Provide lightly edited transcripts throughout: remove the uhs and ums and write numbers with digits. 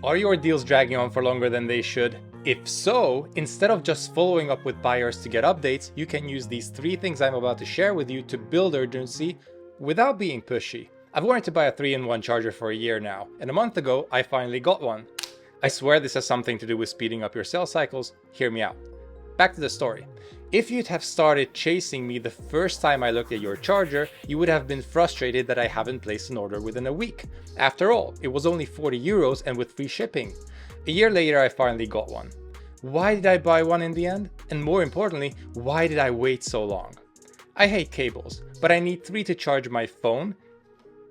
Are your deals dragging on for longer than they should? If so, instead of just following up with buyers to get updates, you can use these 3 things I'm about to share with you to build urgency without being pushy. I've wanted to buy a 3-in-1 charger for a year now, and a month ago I finally got one. I swear this has something to do with speeding up your sales cycles. Hear me out. Back to the story. If you'd have started chasing me the first time I looked at your charger, you would have been frustrated that I haven't placed an order within a week. After all, it was only 40 euros and with free shipping. A year later, I finally got one. Why did I buy one in the end? And more importantly, why did I wait so long? I hate cables, but I need 3 to charge my phone,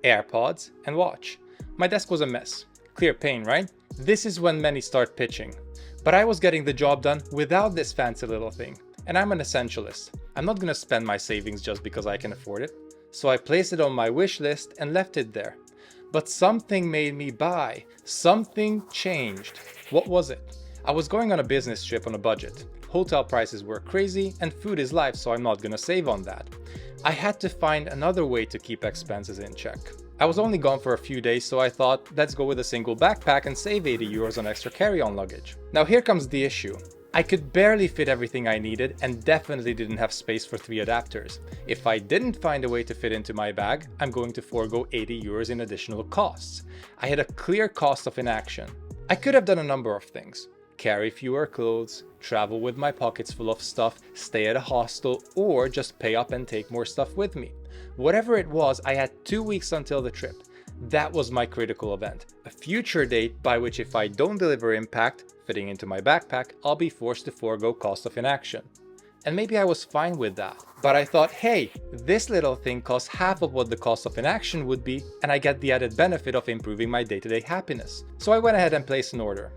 AirPods, and watch. My desk was a mess. Clear pain, right? This is when many start pitching. But I was getting the job done without this fancy little thing. And I'm an essentialist. I'm not gonna spend my savings just because I can afford it. So I placed it on my wish list and left it there. But something made me buy. Something changed. What was it? I was going on a business trip on a budget. Hotel prices were crazy and food is life, so I'm not gonna save on that. I had to find another way to keep expenses in check. I was only gone for a few days, so I thought, let's go with a single backpack and save 80 euros on extra carry-on luggage. Now here comes the issue. I could barely fit everything I needed and definitely didn't have space for 3 adapters. If I didn't find a way to fit into my bag, I'm going to forego 80 euros in additional costs. I had a clear cost of inaction. I could have done a number of things. Carry fewer clothes, travel with my pockets full of stuff, stay at a hostel, or just pay up and take more stuff with me. Whatever it was, I had 2 weeks until the trip. That was my critical event. A future date by which if I don't deliver impact, fitting into my backpack, I'll be forced to forego cost of inaction. And maybe I was fine with that. But I thought, hey, this little thing costs half of what the cost of inaction would be, and I get the added benefit of improving my day-to-day happiness. So I went ahead and placed an order.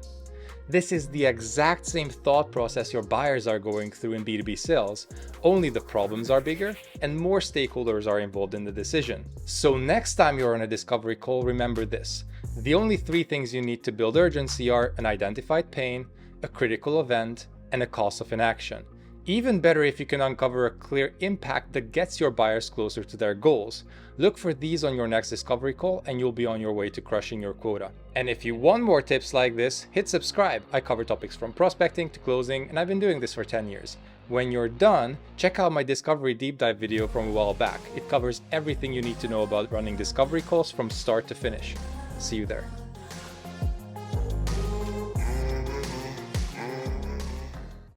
This is the exact same thought process your buyers are going through in B2B sales, only the problems are bigger and more stakeholders are involved in the decision. So next time you're on a discovery call, remember this. The only 3 things you need to build urgency are an identified pain, a critical event, and a cost of inaction. Even better if you can uncover a clear impact that gets your buyers closer to their goals. Look for these on your next discovery call and you'll be on your way to crushing your quota. And if you want more tips like this, hit subscribe. I cover topics from prospecting to closing, and I've been doing this for 10 years. When you're done, check out my discovery deep dive video from a while back. It covers everything you need to know about running discovery calls from start to finish. See you there.